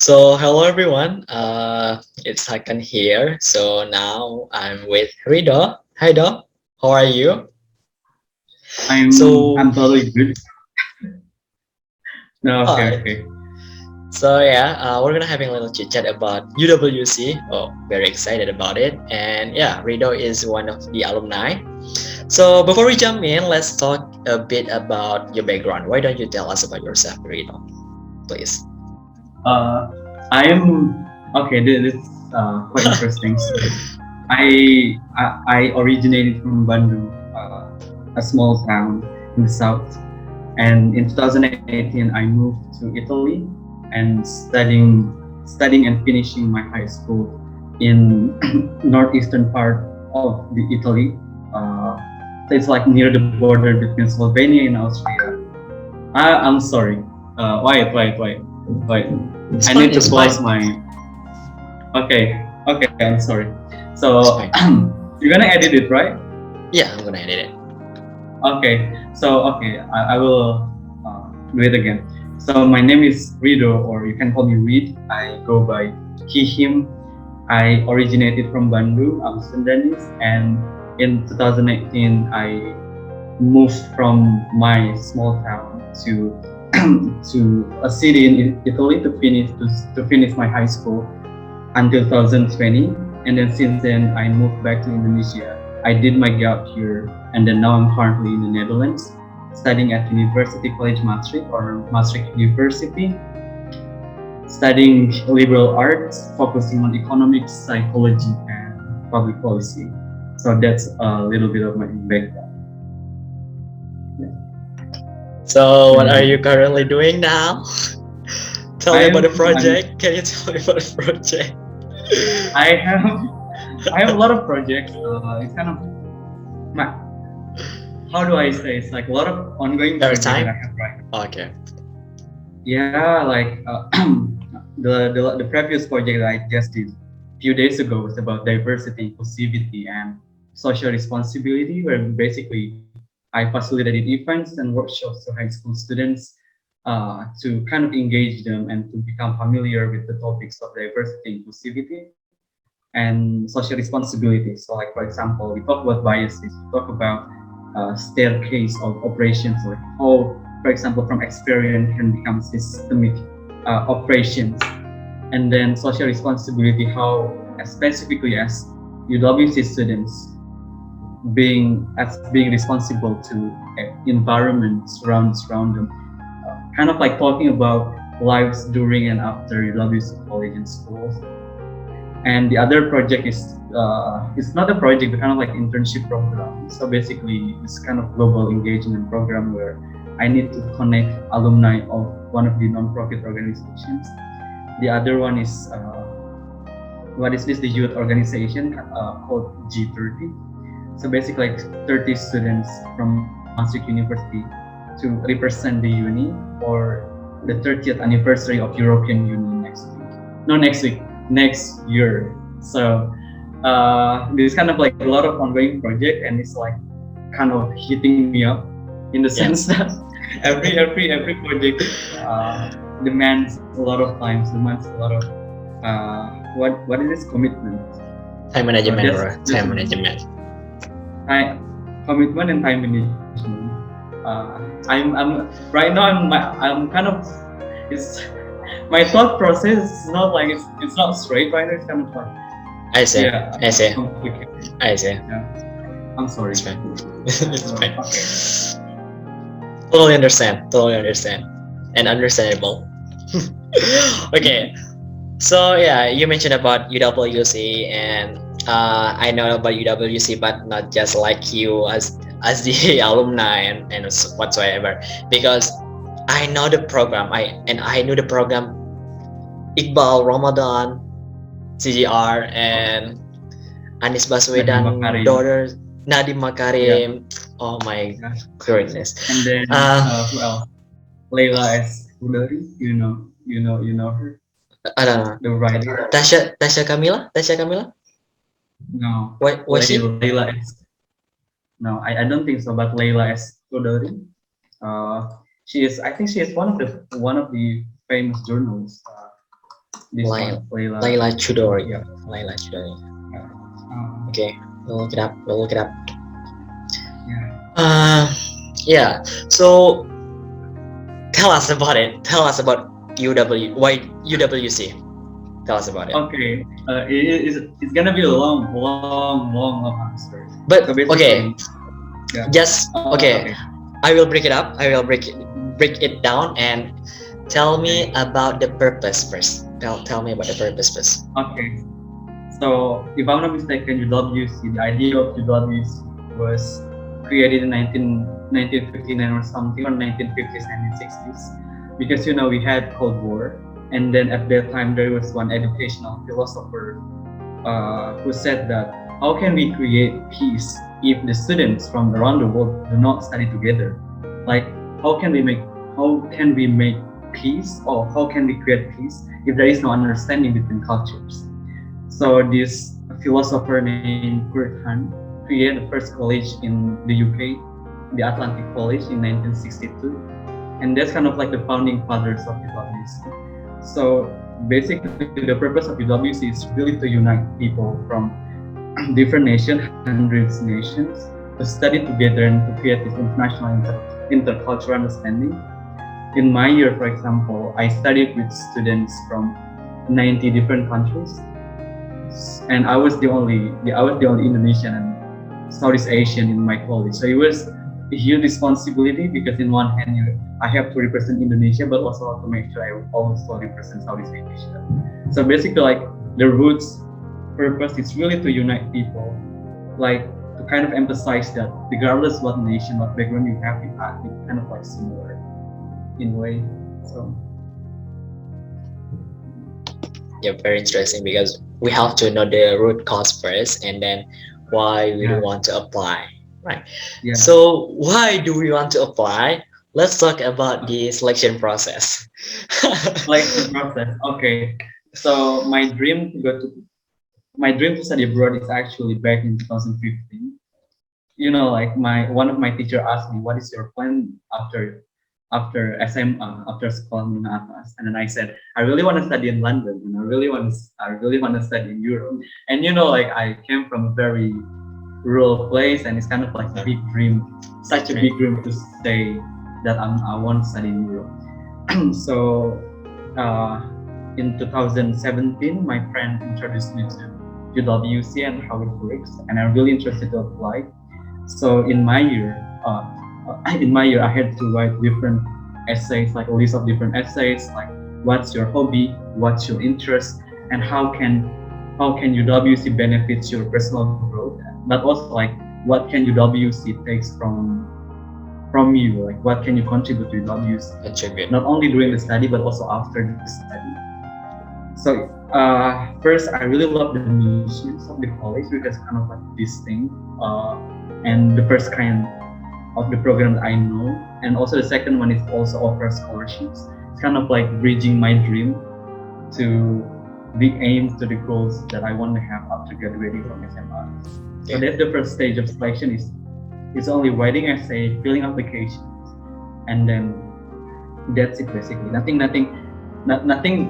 Hello everyone. It's Hakan here. So now I'm with Rido. Hi Do, how are you? I'm So totally good. No, okay, hi. okay. We're gonna having a little chit chat about UWC. Oh, very excited about it. And yeah, Rido is one of the alumni. So before we jump in, let's talk a bit about your background. Why don't you tell us about yourself, Rido, please? Uh, I'm okay. This is quite interesting. So I originated from Bandung, a small town in the south, and in 2018 I moved to Italy and studying and finishing my high school in northeastern part of the Italy. Uh, so it's like near the border between Slovenia and Austria. I'm sorry. Wait. It's I fine. need to It's pause fine. my. Okay. I'm sorry. It's So fine. you're gonna edit it, right? Yeah, I'm gonna edit it. I will do it again. So my name is Rido, or you can call me Reed. I go by he, him. I originated from Bandung. I'm Sundanese, and in 2018 I moved from my small town to to a city in Italy to finish my high school until 2020, and then since then I moved back to Indonesia. I did my gap here, and then now I'm currently in the Netherlands, studying at University College Maastricht or Maastricht University, studying liberal arts, focusing on economics, psychology, and public policy. So that's a little bit of my background. So, what are And you currently doing now? Tell me about the I'm project. Can you tell me about the project? I have I have a lot of projects. It's kind of my, how do I say? It's like a lot of ongoing Every project that I time? have right now. Okay. Yeah, like the previous project that I just did a few days ago was about diversity, inclusivity, and social responsibility, where basically I facilitated events and workshops to high school students to kind of engage them and to become familiar with the topics of diversity, inclusivity, and social responsibility. So, like for example, we talk about biases, we talk about staircase of operations, like how, for example, from experience can become systemic operations, and then social responsibility, how specifically as UWC students being responsible to environment surround them, kind of like talking about lives during and after UWC college and schools. And the other project is it's not a project but kind of like internship program. So basically it's kind of global engagement program where I need to connect alumni of one of the non-profit organizations. The other one is what is this, the youth organization called G30. So basically like 30 students from Maastricht University to represent the uni for the 30th anniversary of European Union next week. No, next week, next year. So this kind of like a lot of ongoing project, and it's like kind of hitting me up in the sense Yes. that every project demands a lot of times, demands a lot of what is this, commitment. Time So management, that's bro. that's Time management. I, commitment and time management. I'm right now. I'm kind of, it's my thought process is not like it's not straight right now. It's kind of like, I see. yeah, I see. complicated. I see. Yeah, I'm It's sorry. fine. It's fine. Okay. Totally understand. Totally understand. And understandable. Okay. So yeah, you mentioned about UWC, and I know about UWC, but not just like you as the alumni and whatsoever, because I know the program. I knew the program Iqbal Ramadan, CGR, and Anies Nadiem Baswedan Makarim. daughter Nadiem Yeah, Makarim. Oh my yeah. goodness. And then Uh, who else? Layla S. Hudari. You know her, I don't know. the writer. Tasha Kamila? Tasha Kamila? No, What was she? Layla S. No, I don't think so. But Layla S. Hudari. She is. I think she is one of the famous journalists. This Laila, one, Layla. Laila Chudori. Yeah. Laila Chudori. Yeah. Okay, we'll look it up. We'll look it up. Yeah. Uh, yeah. So tell us about it. Tell us about why UWC. Tell us about it. Okay. It's gonna be a long answer. So But basically, okay, yeah. just Okay. okay. I will break it up. I will break it down and tell me Okay. about the purpose first. Tell me about the purpose first. Okay. So, if I'm not mistaken, UWC, the idea of UWC was created in 1959 or something, or 1950s, 1960s, because we had Cold War, and then at that time there was one educational philosopher who said that how can we create peace if the students from around the world do not study together? Like, how can we make peace, or how can we create peace if there is no understanding between cultures? So this philosopher named Hakan created the first college in the UK, the Atlantic College in 1962, and that's kind of like the founding fathers of UWC. So basically, the purpose of UWC is really to unite people from different nations, hundreds nations, to study together and to create this international intercultural understanding. In my year, for example, I studied with students from 90 different countries, and I was the only Indonesian and Southeast Asian in my college. So it was a huge responsibility because in one hand I have to represent Indonesia, but also to make sure I also represent Southeast Asia. So basically, like, the roots purpose is really to unite people, like, to kind of emphasize that regardless what nation, what background you have, you are kind of like similar in a way. So Yeah, very interesting because we have to know the root cause first and then why we do yeah, want to apply, right? yeah. So why do we want to apply? Let's talk about the selection process. Selection process. Okay. So my dream to study abroad is actually back in 2015. Like, my one of my teacher asked me, "What is your plan after SMA, after school menengah atas?" And then I said, "I really want to study in London, and I really want to study in Europe." And like, I came from a very rural place, and it's kind of like a big dream, such a big dream to say that I want to study in Europe. So uh, in 2017, my friend introduced me to UWC and how it works, and I'm really interested to apply. So in my year, I had to write different essays, like a list of different essays, like what's your hobby, what's your interest, and how can UWC benefits your personal growth, but also, like, what can UWC takes from you, like what can you contribute to UWC, Contribute. not only during the study but also after the study. So first, I really love the missions of the college because kind of like this thing, and the first kind of the program that I know, and also the second one is also offer scholarships. It's kind of like bridging my dream to the aims, to the goals that I want to have after graduating from SMA. So that's the first stage of selection. It's only writing essay, filling applications, and then that's it basically. Nothing.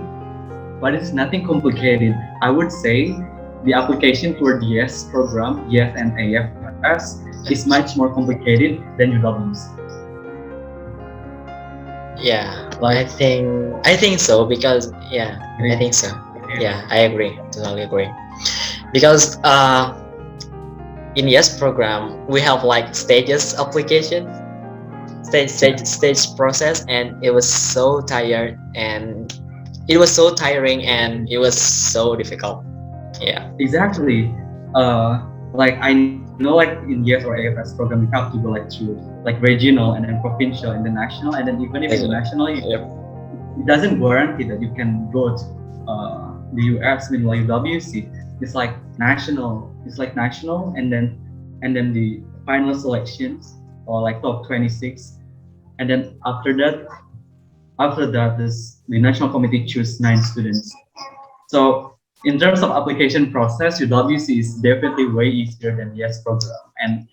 What is nothing complicated? I would say the application for the YES program, YES and AFS, is much more complicated than UWC. Yeah, Like, I think so because I think so. Yeah, I agree. Totally agree. Because in YES program we have like stages application, stage process, and it was so tired and it was so tiring and it was so difficult. Yeah. exactly. Like, I know, like, in YES or AFS program, you have to go like through like regional and then provincial and then national, and then even if it's national, Yep. it doesn't guarantee that you can go to the US. Meanwhile, UWC is like national. It's like national, and then the final selections, or like top 26, and then after that, the national committee choose 9 students. So in terms of application process, UWC is definitely way easier than YES program, and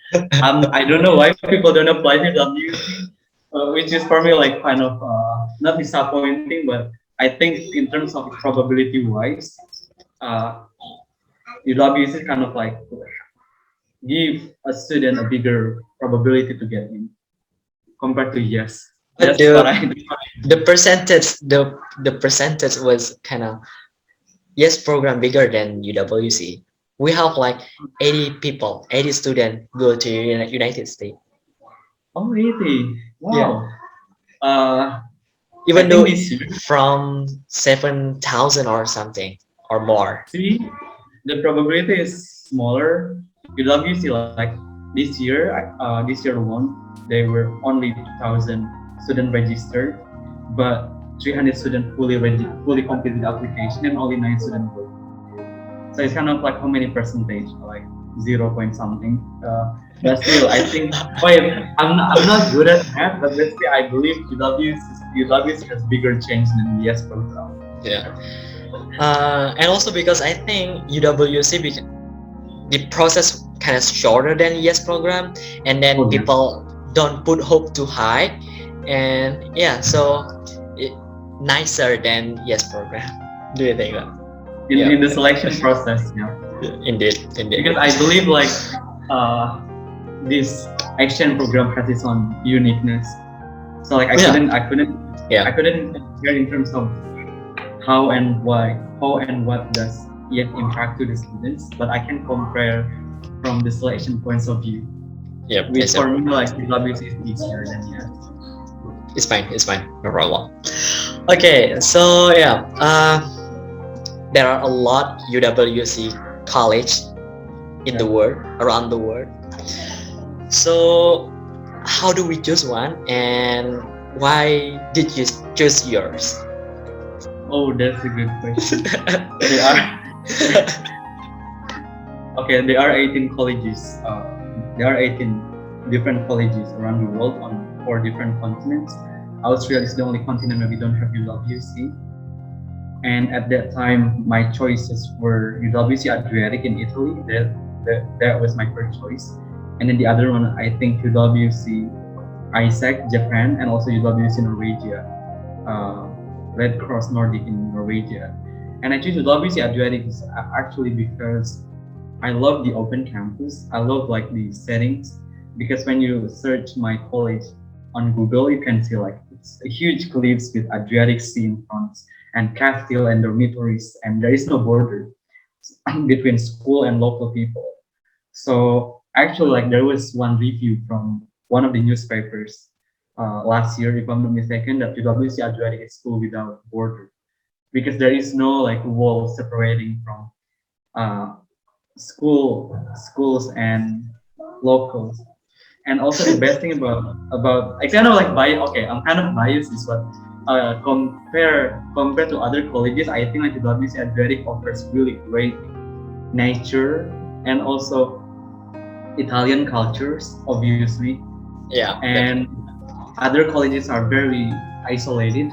I don't know why people don't apply to UWC, which is for me like kind of not disappointing, but I think in terms of probability wise, uh, UWC kind of like give a student a bigger probability to get in compared to yes. But That's what I do. the percentage was kind of yes program bigger than UWC. We have like 80 people, 80 students go to United States. Oh, really? Yeah, Wow. Uh, I even think though this year, from 7,000 or something or more. see, the probability is smaller. UWC, like this year alone, there were only 2,000 students registered, but 300 students fully completed the application, and only 9 students voted. So it's kind of like how many percentage, like 0 point something. But still, I think. Wait, I'm not good at math, but let's say I believe UWC has bigger change than the S program. Yeah. And also because I think UWC the process kind of shorter than ES program, and then Oh, yeah. people don't put hope too high, and yeah, so it, nicer than ES program. Do you think that? Yeah. In the selection process, yeah. Indeed, indeed. Because I believe like uh, this exchange program has its own uniqueness. So like Yeah. I couldn't Yeah. compare in terms of how and what does it impact to the students, but I can compare from the selection points of view. Yeah. Which Yes, for sir. me like UWC is easier than yes. It's fine. It's fine. No problem. Okay, so yeah, there are a lot UWC college in the world, around the world. So how do we choose one, and why did you choose yours? Oh, that's a good question. They are okay. There are 18 colleges. There are 18 different colleges around the world on 4 different continents. Australia is the only continent where we don't have UWC. And at that time, my choices were UWC Adriatic in Italy. That was my first choice. And then the other one, I think UWC Isaac, Japan, and also UWC Norwegia, Red Cross Nordic in Norwegia. And I chose UWC Adriatic actually because I love the open campus. I love like the settings, because when you search my college on Google, you can see like it's a huge cliffs with Adriatic Sea in front, and castle and dormitories, and there is no border between school and local people. So actually, like there was one review from one of the newspapers last year, if I'm not mistaken, that UWC Adriatic is school without border, because there is no like wall separating from uh, schools and locals. And also the best thing about I kind of like okay, I'm kind of biased this, but compared to other colleges, I think like UWC Adriatic offers really great nature and also Italian cultures, obviously. Yeah. And other colleges are very isolated.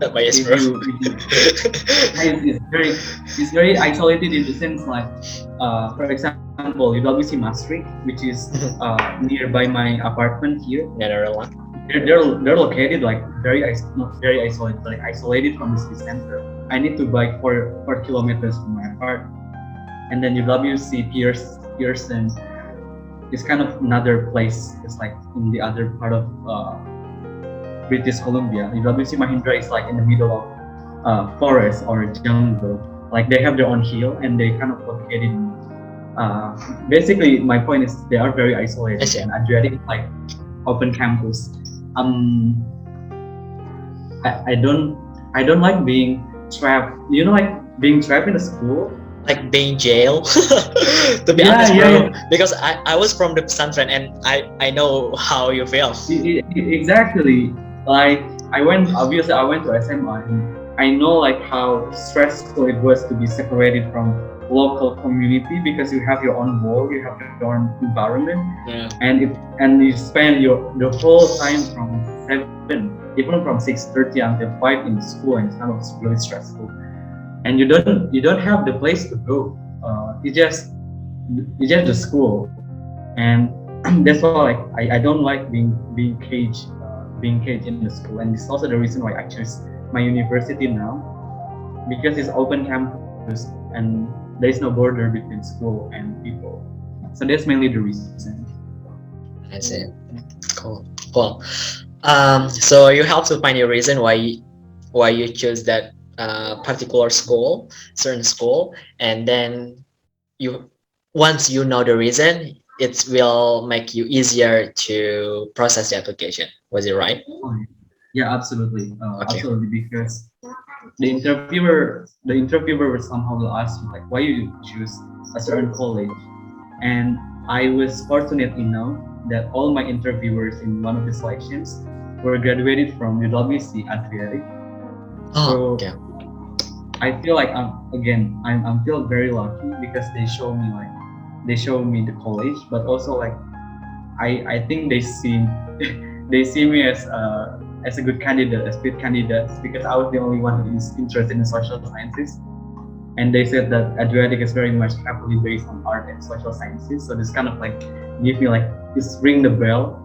Bias, If bro. It's very isolated in the sense like, for example, UWC Maastricht, which is nearby my apartment here. Netherlands. They're located like not very isolated, like isolated from the city center. I need to bike 4 kilometers from my apartment. And then UWC Pearson is kind of another place. It's like in the other part of British Columbia. UWC Mahindra is like in the middle of forest or jungle. Like they have their own hill, and they kind of located in, basically my point is they are very isolated. Yes, yeah. And Adriatic like open campus. I don't like being trapped. You know, like being trapped in a school. Like being jail. To be Yeah, honest, yeah, bro, yeah. because I was from the pesantren, and I know how you feel. Exactly. Like I went to SMA, and I know like how stressful it was to be separated from local community, because you have your own wall, you have your own environment, Yeah. and you spend the whole time from 7, even from 6:30 until 5 in school, and it's kind of really stressful. And you don't have the place to go. It's just the school, and that's why like I don't like being caged in the school. And it's also the reason why I choose my university now because it's open campus and there is no border between school and people. So that's mainly the reason. I see. Cool. Cool. So you have to find a reason why you choose that particular school, certain school, and then you once you know the reason, it will make you easier to process the application. Was it right? Oh, yeah, absolutely, Okay. absolutely. Because the interviewer will somehow will ask you like why you choose a certain college, and I was fortunate enough that all my interviewers in one of the selections were graduated from UWC Adriatic. Oh, So okay. I feel like I'm feel very lucky because they show me the college, but also like I think they see they see me as a good candidate, as good candidates because I was the only one who is interested in social sciences, and they said that Adriatic is very much heavily based on art and social sciences. So this kind of like give me like this ring the bell,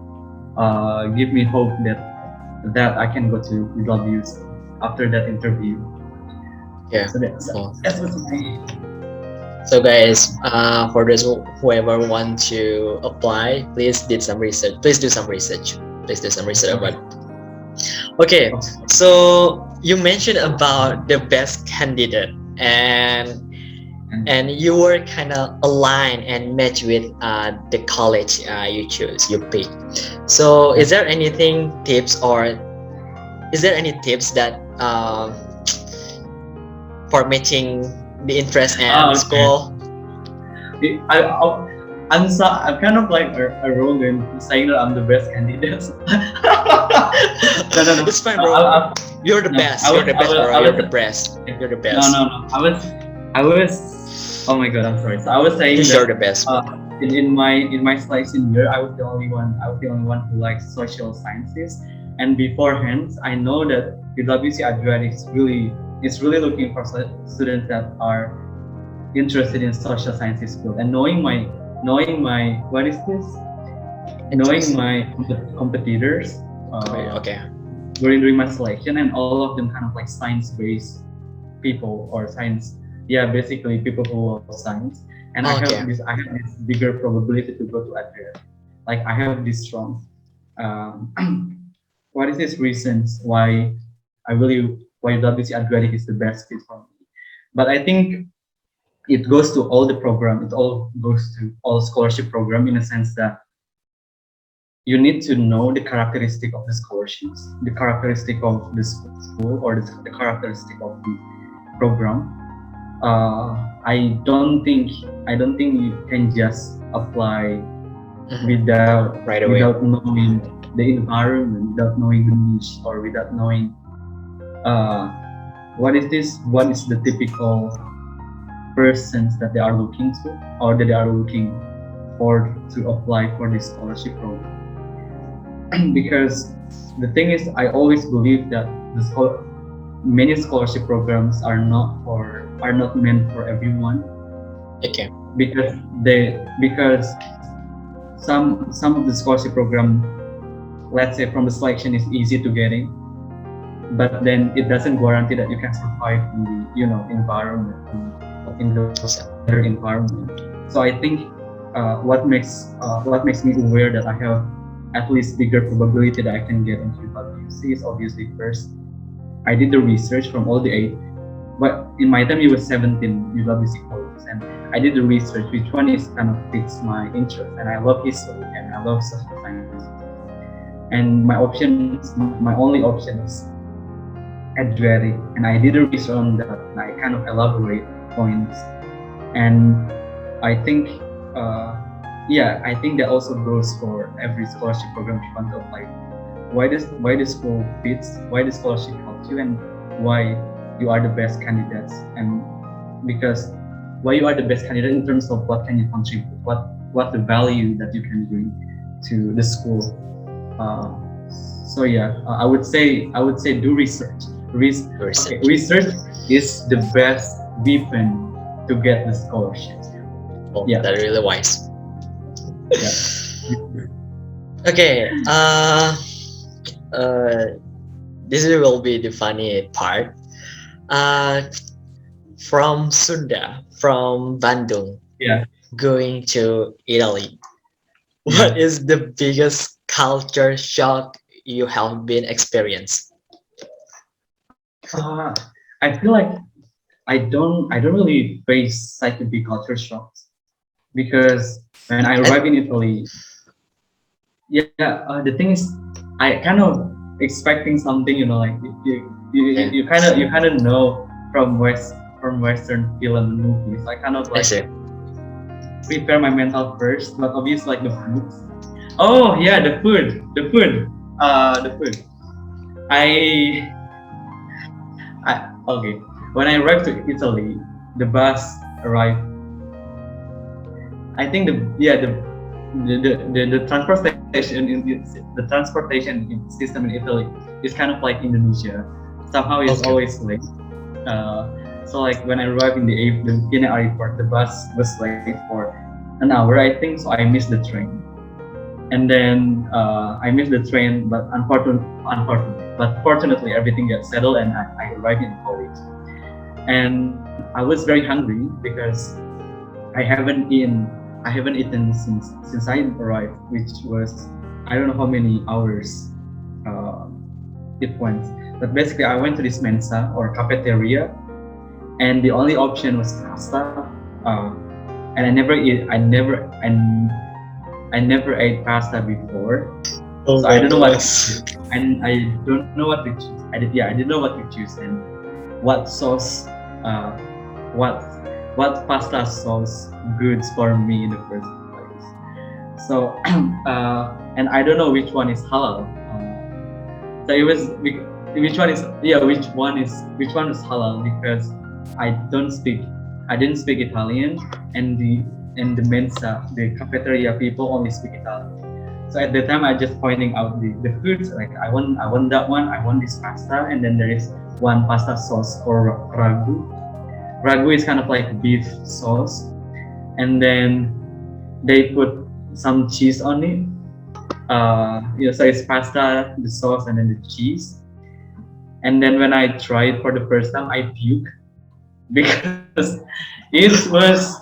give me hope that I can go to UWC after that interview. Yeah. So Cool. that's what's my So guys, for those whoever want to apply, please did some research. Please do some research. Please do some research about. Okay, so you mentioned about the best candidate, and and you were kind of aligned and match with the college you choose, you pick. So is there anything tips or is there any tips that for matching the interest and okay. school? I'm kind of like a Rogan saying that I'm the best candidate. No. It's fine, bro. You're the No, best. You're the best, bro. You're the best. You're the best. No. I was. Oh my god, I'm sorry. So I was saying You're that the best. in my selection year, I was the only one. I was the only one who likes social sciences. And beforehand, I know that UWC Adriatic is really looking for students that are interested in social sciences field. And knowing my what is this? Knowing Interest. my competitors Okay. during my selection, and all of them kind of like science-based people or science, yeah, basically people who love science. And Okay. I have this bigger probability to go to Adria. Like I have this strong. Um, what is this reasons why WC Adriatic is the best fit for me? But I think it goes to all the program. It all goes to all scholarship program in a sense that you need to know the characteristic of the scholarships, the characteristic of the school, or the characteristic of the program. I don't think you can just apply without Right away. without knowing the environment, without knowing the niche, or without knowing uh, what is the typical persons that they are looking to, or that they are looking for to apply for this scholarship program. Because the thing is, I always believe that many scholarship programs are not meant for everyone, Okay. because some of the scholarship program, let's say from the selection, is easy to get in, but then it doesn't guarantee that you can survive in the environment, in the better environment. So I think what makes me aware that I have at least bigger probability that I can get into UWC is obviously first I did the research from all the 8, but in my time it was 17 UWC colleges, and I did the research which one is kind of fits my interest, and I love history and I love social sciences, and my only option is Adriatic, and I did a research on that, and I kind of elaborate points, and I think I think that also goes for every scholarship program you want to apply. Why the school fits, why the scholarship helps you, and why you are the best candidates, and because why you are the best candidate in terms of what can you contribute, what the value that you can bring to the school. I would say do research. Research is the best weapon to get the scholarships. Well, Yeah. that's really wise. Yeah. Okay. this will be the funny part. Uh, from Sunda, from Bandung, Yeah, going to Italy, what yeah. is the biggest culture shock you have been experienced? Uh, I feel like I don't really face such a big culture shocks because when I And arrived in Italy, yeah, the thing is, I kind of expecting something, like yeah, you kind of know from Western film and movies. I kind of I like see. prepare my mental first, but obviously like the foods. Oh yeah, the food. I okay. When I arrived to Italy, the bus arrived. I think the transportation the transportation system in Italy is kind of like Indonesia. Somehow it's Okay. always late. So like when I arrived in the Vienna airport, the bus was late for an hour, I think. So I missed the train, and then I missed the train, but but fortunately everything got settled, and I arrived in college. And I was very hungry because I haven't eaten I haven't eaten since I arrived, which was I don't know how many hours uh, it went. But basically, I went to this mensa or cafeteria, and the only option was pasta. And I never ate pasta before, Oh so I my don't know what to goodness. choose. And I don't know what to choose. I didn't know what to choose and what sauce, uh, what pasta sauce goods for me in the first place. So and I don't know which one is halal. So it was which one is yeah which one is halal because I don't speak I didn't speak Italian, and the mensa, the cafeteria people only speak Italian. So at the time I just pointing out the foods, like I want that one, I want this pasta, and then there is one pasta sauce or ragu. Ragu is kind of like beef sauce, and then they put some cheese on it. So it's pasta, the sauce, and then the cheese. And then when I tried for the first time, I puke because it was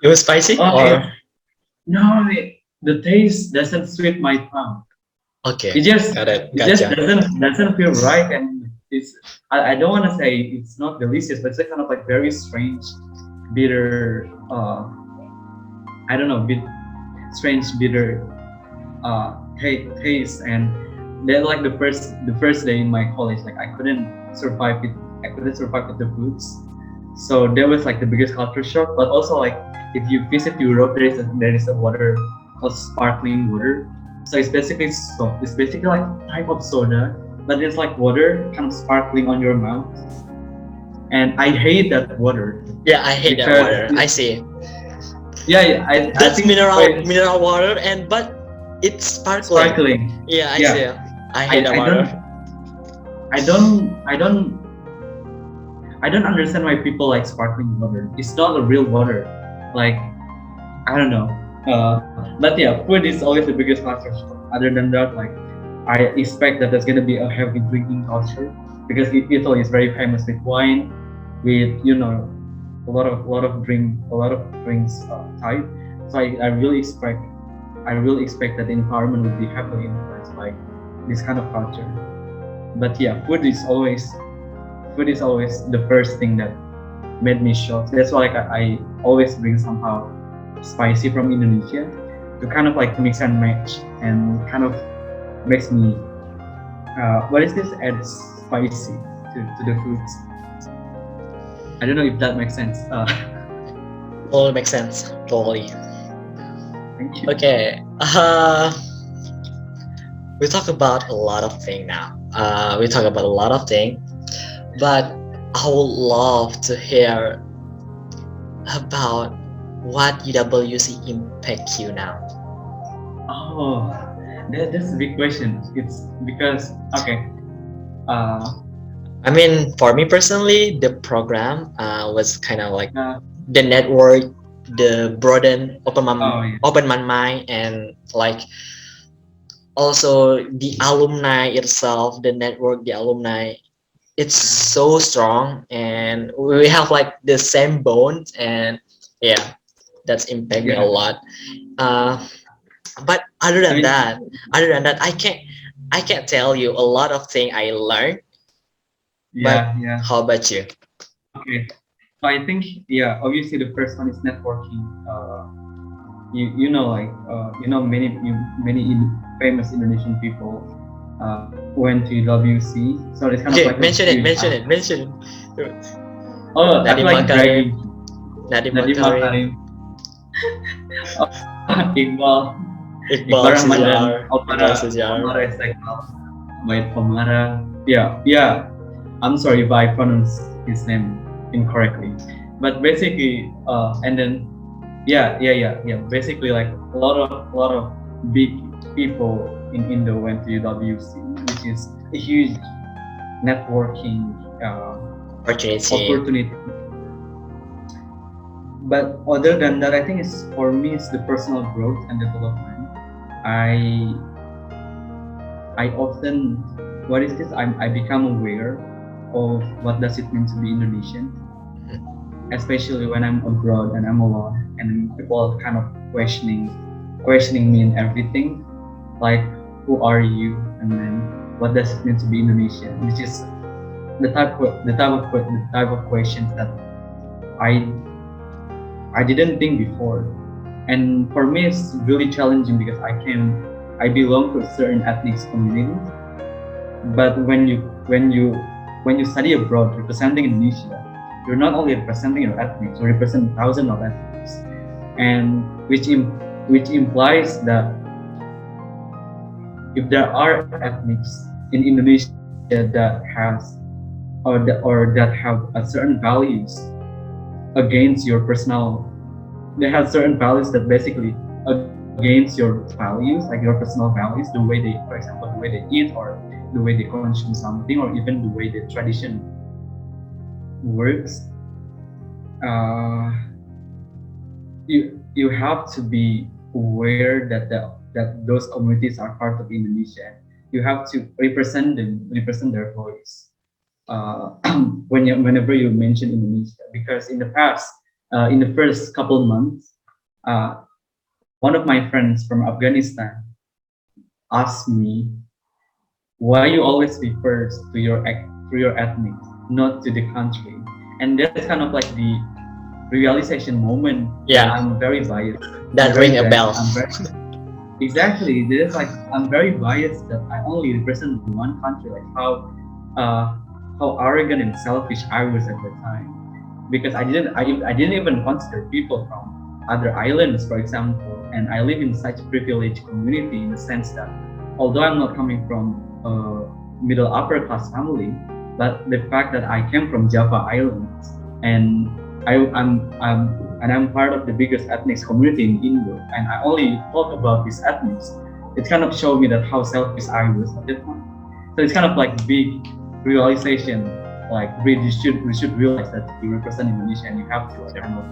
It was spicy oh it, or no it, the taste doesn't sweet my tongue. okay? It just Got it. it just Gotcha. doesn't feel right, and it's I don't want to say it's not delicious, but it's kind of like very strange, bitter. I don't know, strange bitter taste. And then like the first day in my college, like I couldn't survive with the foods. So that was like the biggest culture shock. But also like if you visit Europe, there is a water called sparkling water. So it's basically like type of soda, but it's like water kind of sparkling on your mouth. And I hate that water Yeah, I hate that because water. I see. yeah, I That's think wait, mineral water, and but it's sparkling. sparkling. Yeah, I see. Yeah, I hate that I water. don't I don't I don't I don't understand why people like sparkling water. It's not a real water. Like I don't know. But yeah, food is always the biggest culture shock. Other than that, like I expect that there's gonna be a heavy drinking culture because Italy is very famous with wine, with a lot of drinks type. So I really expect that the environment would be heavily influenced by this kind of culture. But yeah, food is always the first thing that made me shocked. That's why like, I always bring somehow spicy from Indonesia to kind of like mix and match and kind of makes me what is this adds spicy to the foods. I don't know if that makes sense. Totally makes sense. Totally. Thank you. Okay. We talk about a lot of things now. We talk about a lot of things, but I would love to hear about what UWC impact you now. Oh, that's a big question. It's because okay. Uh, I mean, for me personally, the program was kind of like uh, the network, the broaden, oh yeah. open my mind, and like Also the alumni itself, the network, the alumni, it's so strong, and we have like the same bones, and yeah, that's impact me a Yeah. lot. uh but I mean, other than that, I can't tell you a lot of thing I learned. But yeah, yeah. how about you? Okay. So I think, yeah, obviously the first one is networking. You know, like, famous Indonesian people went to WC. So it's kind of Okay, like a huge. mention Oh, I feel Nadiem like Makarim, bragging. Nadiem Nadiem Makarim, Makarim, Iqbal, Iqbal Iqbal Ramadan, Sujar, Iqbal Sujar. Almara Istiqlal, Wait Pomara. Yeah, yeah. I'm sorry if I pronounce his name incorrectly. But basically, and then yeah. Basically, like a lot of big people in Indo went to UWC, which is a huge networking Opportunity. opportunity. But other than that, I think it's for me it's the personal growth and development. I I often what is this? I become aware of what does it mean to be Indonesian, especially when I'm abroad and I'm alone and people are kind of questioning me and everything, like who are you, and then what does it mean to be Indonesian, which is the type of questions that I I didn't think before. And for me it's really challenging because I belong to a certain ethnic community, but when you study abroad representing Indonesia, you're not only representing your ethnics, you represent thousands of ethnics, and which implies that if there are ethnics in Indonesia that has or that have a certain values against your personal, they have certain values that basically against your values, like your personal values, the way they, for example, the way they eat or the way they consume something or even the way the tradition works. Uh, you you have to be aware that those communities are part of Indonesia. You have to represent them, represent their voice. Whenever you mention Indonesia, because in the first couple months, uh, one of my friends from Afghanistan asked me why you always refers to your ethnic, not to the country, and that's kind of like the realization moment that Yeah, I'm very biased. that ring a bell. I'm very exactly. There's like I'm very biased that I only represent one country. Like uh, how arrogant and selfish I was at the time, because I didn't even consider people from other islands, for example. And I live in such a privileged community in the sense that although I'm not coming from a middle upper class family, but the fact that I came from Java Islands and I'm part of the biggest ethnic community in Indo, and I only talk about these ethnics. It kind of showed me that how selfish I was at that point. So it's kind of like big realization. Like, we should realize that you represent Indonesia and you have to like, kind of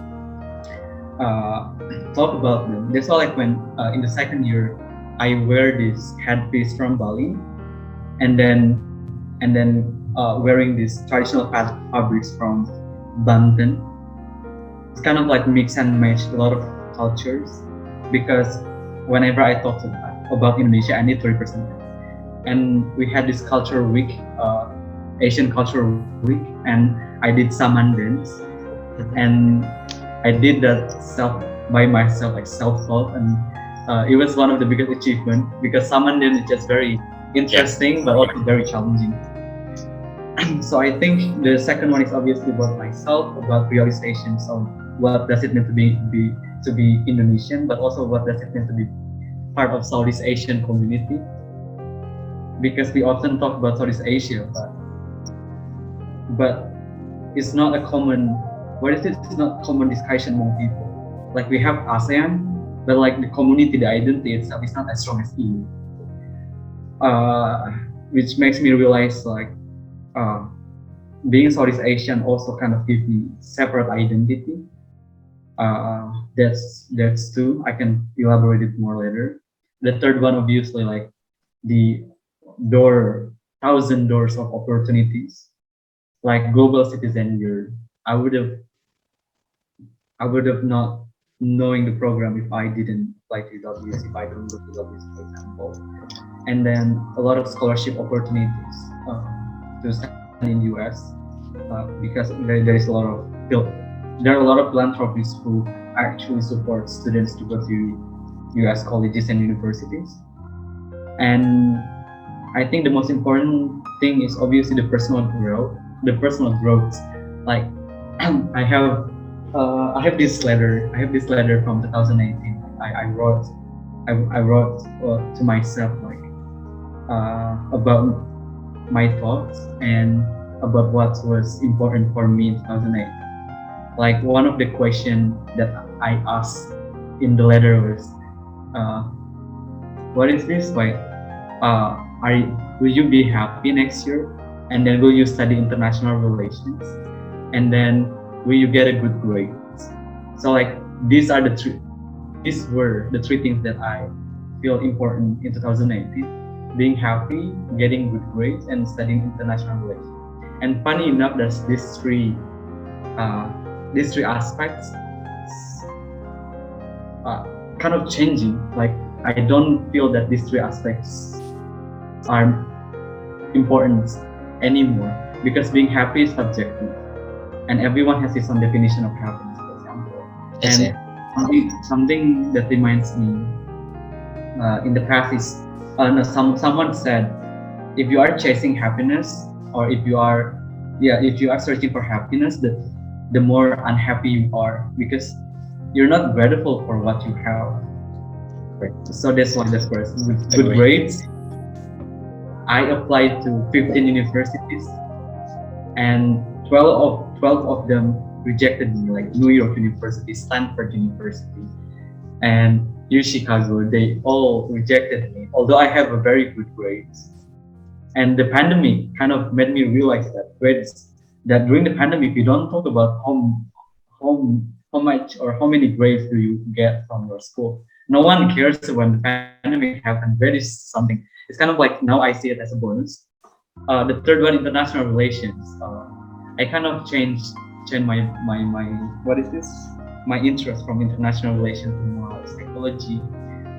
talk about them. That's why like when in the second year I wear this headpiece from Bali, and then wearing these traditional fabrics from Banten. It's kind of like mix and match a lot of cultures, because whenever I talk about Indonesia, I need to represent it. And we had this culture week, Asian culture week, and I did Saman dance, and I did that by myself, like self-taught, and it was one of the biggest achievement because Saman dance is just very Yeah. interesting but also very challenging. So I think the second one is obviously about myself, about realizations of what does it mean to be Indonesian, but also what does it mean to be part of Southeast Asian community. Because we often talk about Southeast Asia, but it's not a common what is it? It's not common discussion among people. Like we have ASEAN, but like the community, the identity itself is not as strong as EU. Which makes me realize like uh, being Southeast Asian also kind of gives me separate identity. That's two. I can elaborate it more later. The third one, obviously, like the door, thousand doors of opportunities, like global citizen year. I would have I would have not knowing the program if I didn't apply to UWC, if I don't go to UWC, for example. And then a lot of scholarship opportunities to study in US because there is a lot of there are a lot of philanthropists who actually support students to go to US colleges and universities. And I think the most important thing is obviously the personal growth. The personal growth, like I have I have this letter. I have this letter from 2018. I wrote I wrote to myself like about my thoughts and about what was important for me in 2008. Like one of the questions that I asked in the letter was, uh, "What is this? Like, will you be happy next year? And then will you study international relations? And then will you get a good grade?" So like these are the three. These were the three things that I feel important in 2018: being happy, getting good grades, and studying international relations. And funny enough, there's uh, these three aspects kind of changing. Like I don't feel that these three aspects are important anymore because being happy is subjective, and everyone has his own definition of happiness, for example. And something that reminds me in the past is no, someone said if you are chasing happiness or if you are searching for happiness, the more unhappy you are because you're not grateful for what you have. Right. So that's why that's first with good grades. I applied to 15 universities and 12 of them rejected me, like New York University, Stanford University, and U Chicago. They all rejected me, although I have a very good grades. And the pandemic kind of made me realize that during the pandemic, you don't talk about how much or how many grades do you get from your school. No one cares when the pandemic happened. Grade is something. It's kind of like now I see it as a bonus. The third one, international relations. I kind of changed my what is this? My interest from international relations to more like psychology,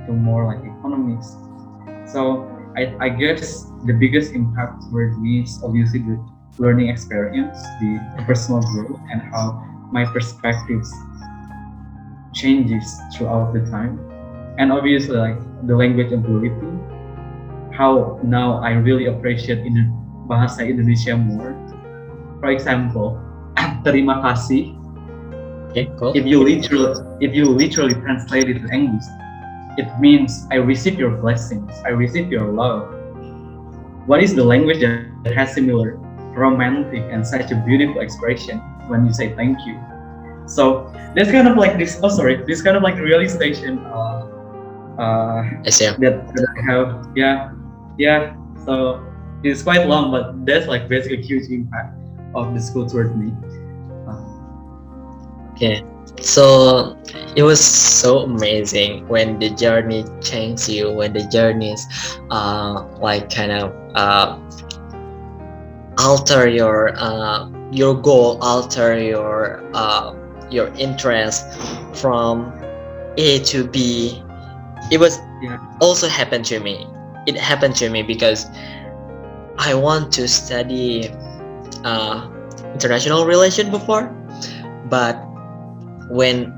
to more like economics. So I guess the biggest impact towards me is obviously the learning experience, the personal growth, and how my perspectives changes throughout the time. And obviously like the language ability, how now I really appreciate in bahasa Indonesia more. For example, terima kasih. Okay, cool. If you literally translate it to English, it means I receive your blessings, I receive your love. What is the language that has similar romantic and such a beautiful expression when you say thank you? So that's kind of like this kind of like realization that I have. Yeah. So it's quite long, but that's like basically a huge impact of the school towards me. Okay, so it was so amazing when the journey changed you, when the journeys like kind of alter your goal, alter your interest from A to B. It was also happened to me. It happened to me because I want to study international relation before, but when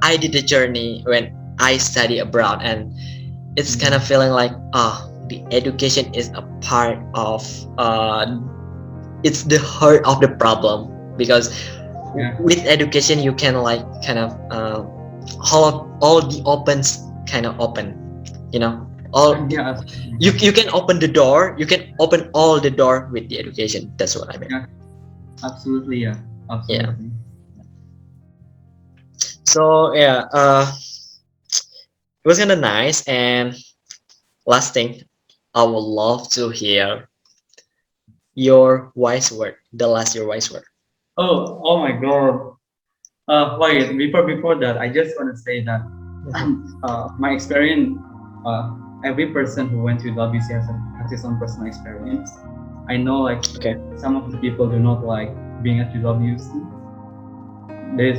I did the journey, when I study abroad, and it's kind of feeling like the education is a part of it's the heart of the problem, because with education you can like kind of all the opens kind of open, you know, you can open the door, you can open all the door with the education. That's what I mean. Absolutely. So it was kind of nice. And last thing, I would love to hear your wise word. Your wise word. Oh my God. Wait, before that, I just want to say that my experience every person who went to UWC has his own personal experience. I know like Okay. some of the people do not like being at UWC.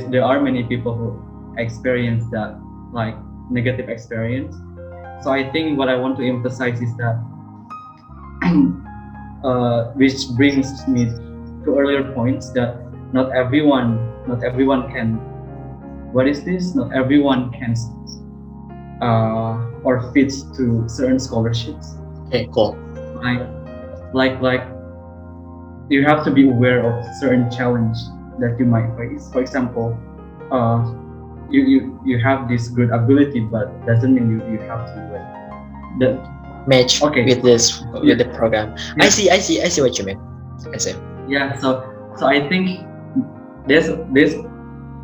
There are many people who experience that like negative experience. So I think what I want to emphasize is that which brings me to earlier points that not everyone can what is this not everyone can or fits to certain scholarships. Okay, cool. like like you have to be aware of certain challenge that you might face. For example, uh, you have this good ability, but doesn't mean you have to like the Match okay with this yeah, with the program. yeah, I see what you mean. I see. yeah. So I think this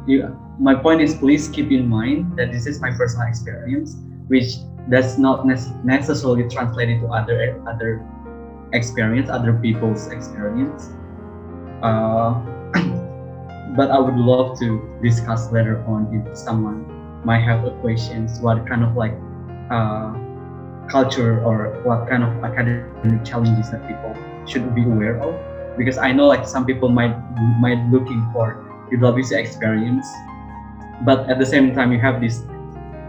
you my point is, please keep in mind that this is my personal experience, which does not necessarily translate into other experience, other people's experience. uh, but I would love to discuss later on if someone might have a questions what kind of like uh, culture or what kind of academic challenges that people should be aware of, because I know like some people might looking for UWC experience, but at the same time you have these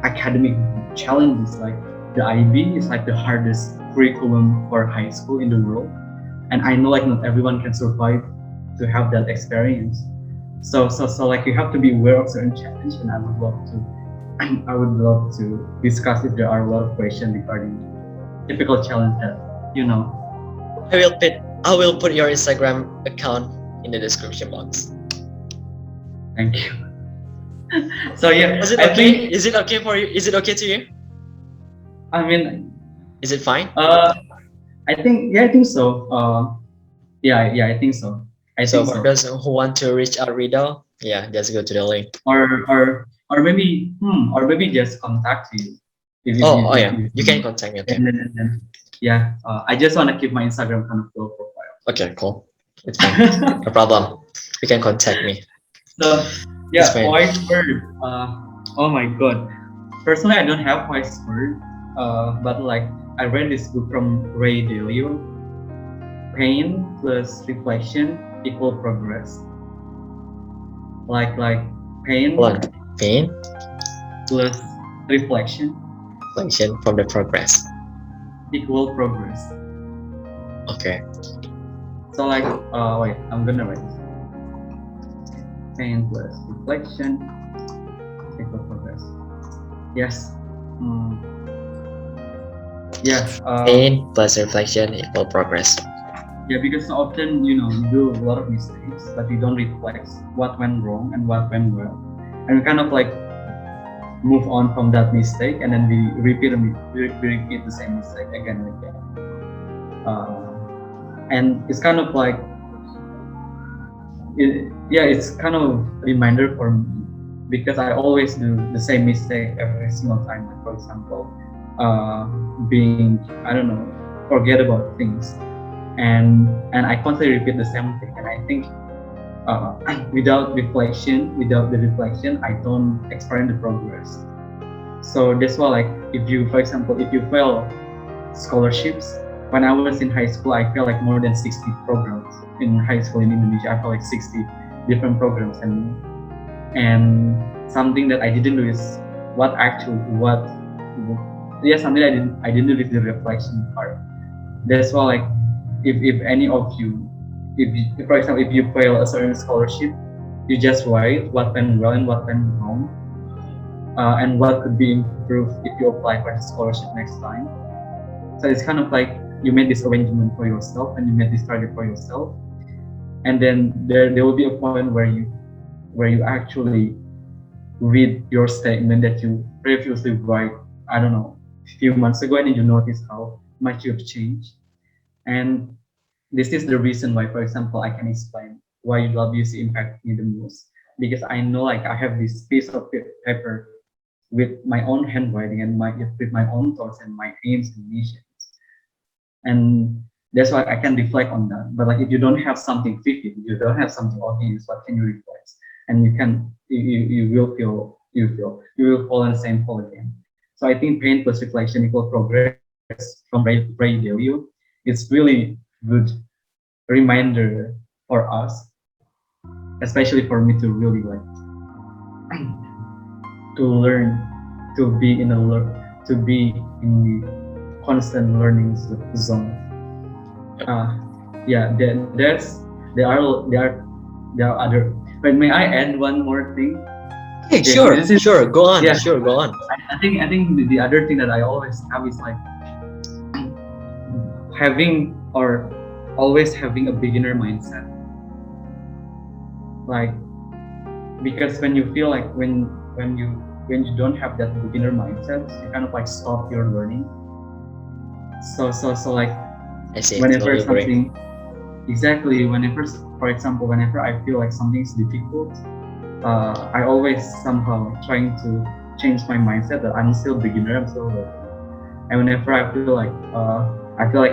academic challenges. Like the IB is like the hardest curriculum for high school in the world, and I know like not everyone can survive to have that experience. So like you have to be aware of certain challenge, and I would love to discuss if there are a lot of questions regarding typical challenge that you know. I will put I will put your Instagram account in the description box. Thank you. So yeah, Was it I okay? think Is it okay for you? Is it okay to you? I mean Is it fine? I think so. Yeah, I think so. I So think for so. those who want to reach out Rido, yeah, just go to the link. Or maybe just contact you Oh yeah, if you can contact me. Okay. and then yeah. I just want to keep my Instagram kind of low Okay, cool. It's fine. No profile. problem. You can contact me. So It's yeah, fine. voice word. Oh my god. Personally, I don't have voice word. But like I read this book from Ray Dalio. Pain plus reflection equal progress. Like Hold pain on. Pain, plus reflection function from the progress. equal progress. Okay. So like wait, I'm gonna write this. Pain plus reflection equal progress. Yes. Mm, yeah. Pain plus reflection equal progress. Yeah, because often you do a lot of mistakes, but you don't reflect what went wrong and what went well, and we kind of like move on from that mistake, and then we repeat the same mistake again and again. And it's kind of like it's kind of reminder for me, because I always do the same mistake every single time. Like for example, being, I don't know, forget about things, and I constantly repeat the same thing. And I think without the reflection, I don't experience the progress. So that's why, like, for example, if you fail scholarships, when I was in high school, I felt like more than 60 programs in high school in Indonesia. I felt like 60 different programs, and something that I didn't do is something I didn't do is the reflection part. That's why, like, if any of you, for example, if you fail a certain scholarship, you just write what went well and what went wrong, and what could be improved if you apply for the scholarship next time. So it's kind of like you made this arrangement for yourself, and you made this target for yourself, and then there will be a point where you actually read your statement that you previously write, I don't know, a few months ago, and then you notice how much you've changed. And this is the reason why, for example, I can explain why UWC impacted me the most, because I know, like, I have this piece of paper with my own handwriting and with my own thoughts and my aims and visions, and that's why I can reflect on that. But like, if you don't have something vivid, you don't have something obvious, what can you reflect? And you will fall in the same hole again. So I think pain plus reflection equal progress. from Ray Dalio, it's really good reminder for us, especially for me to really like to learn, to be in to be in the constant learning zone. Yeah, there are there are other. But may I add one more thing? Hey, Yeah, this is sure, go on, yeah. sure, go on. I think the other thing that I always have is like having or always having a beginner mindset. Like because when you feel like when you don't have that beginner mindset, you kind of like stop your learning. So like I see, whenever totally agree. something exactly whenever for example whenever I feel like something's difficult, I always somehow trying to change my mindset that I'm still beginner, I'm still learning. And whenever I feel like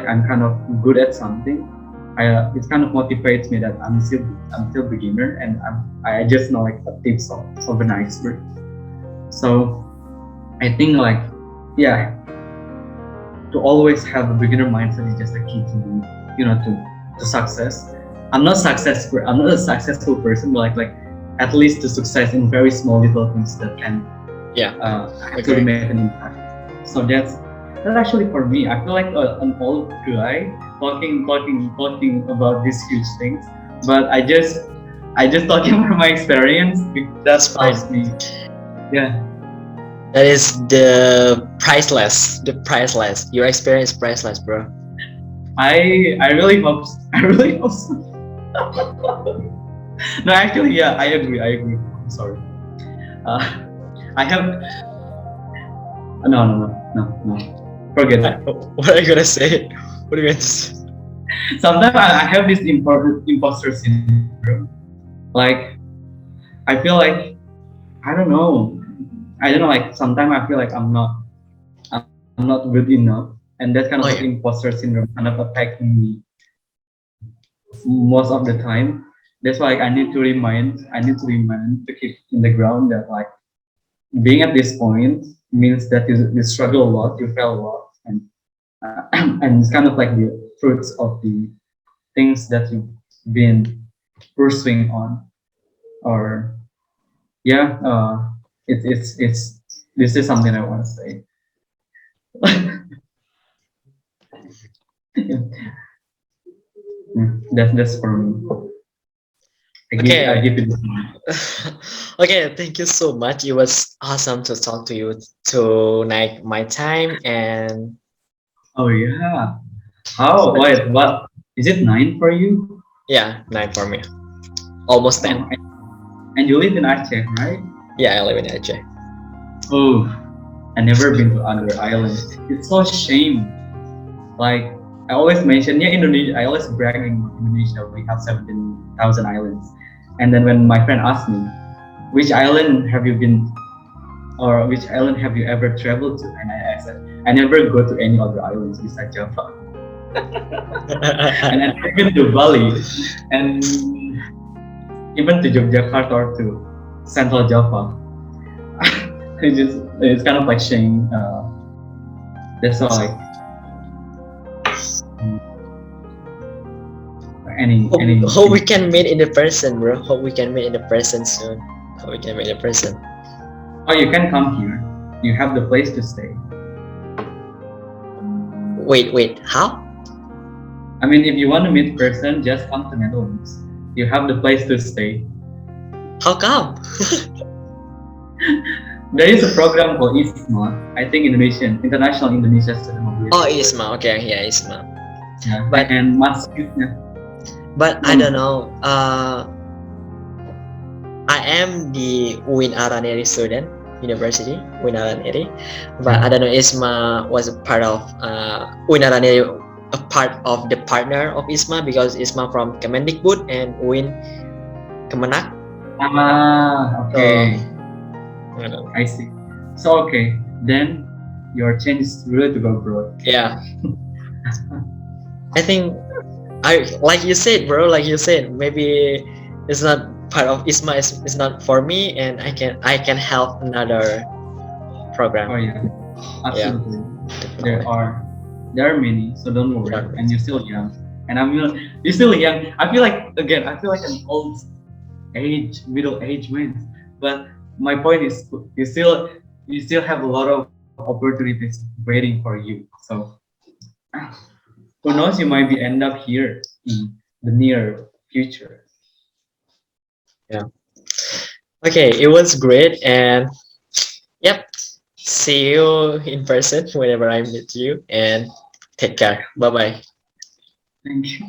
I'm kind of good at something, it kind of motivates me that I'm still beginner, and I just know like the tips of an iceberg. So I think like yeah, to always have a beginner mindset is just the key to to success. I'm not a successful person, but like at least to success in very small little things that can actually make an impact. So that's actually for me. I feel like an old guy talking about these huge things, but I just talking from my experience. That's fine. Me. Yeah. That is the priceless. Your experience priceless, bro. I really hope so. No, actually, yeah, I agree. I'm sorry. I have no. Forget it. What are you gonna say? What are you gonna say? Sometimes I have this imposter syndrome. Like I feel like I don't know. Like sometimes I feel like I'm not good enough, and that kind of like imposter syndrome kind of affecting me most of the time. That's why like, I need to remind to keep in the ground that like being at this point means that you struggle a lot, you fail a lot, and and it's kind of like the fruits of the things that you've been pursuing on, or yeah, it's this is something I want to say. That's for me. I give it. Okay, thank you so much. It was awesome to talk to you tonight. My time and oh yeah. How? Wait, what? Is it 9 for you? Yeah, 9 for me. Almost 10. And you live in Aceh, right? Yeah, I live in Aceh. Oh, I never been to other islands. It's so shame. Like I always mention, Indonesia. I always brag in Indonesia. We have 17,000 islands. And then when my friend asked me, which island have you been, or which island have you ever traveled to? And I said, I never go to any other islands besides Java. And I've been to Bali, and even to Yogyakarta or to Central Java. It's kind of like shame. That's all like. Hope we can meet in the person, bro. Hope we can meet in the person soon. Hope we can meet in the person. Oh, you can come here. You have the place to stay. Wait, how? I mean, if you want to meet person, just come to Netherlands. You have the place to stay. How come? There is a program called ISMA. I think International Indonesia Student Mobility. Oh, ISMA. Okay, yeah, ISMA. Yeah, and But I don't know. I am the UIN Araneri student, university, UIN Araneri. But I don't know, ISMA was a part of UIN Araneri, a part of the partner of ISMA, because ISMA from Kemendikbud and UIN Kemenak. Okay. So, I see. So okay, then your change is really to go abroad. Yeah. I think like you said, bro. Like you said, maybe it's not part of ISMA. It's not for me, and I can help another program. Oh yeah, absolutely. Yeah, there are There are many, so don't worry. Sure. And you're still young, and you're still young. I feel like again, I feel like an old age, middle age man. But my point is, you still have a lot of opportunities waiting for you. So who knows, you might be end up here in the near future. Yeah. Okay, it was great, and yep. See you in person whenever I meet you, and take care. Bye bye. Thank you.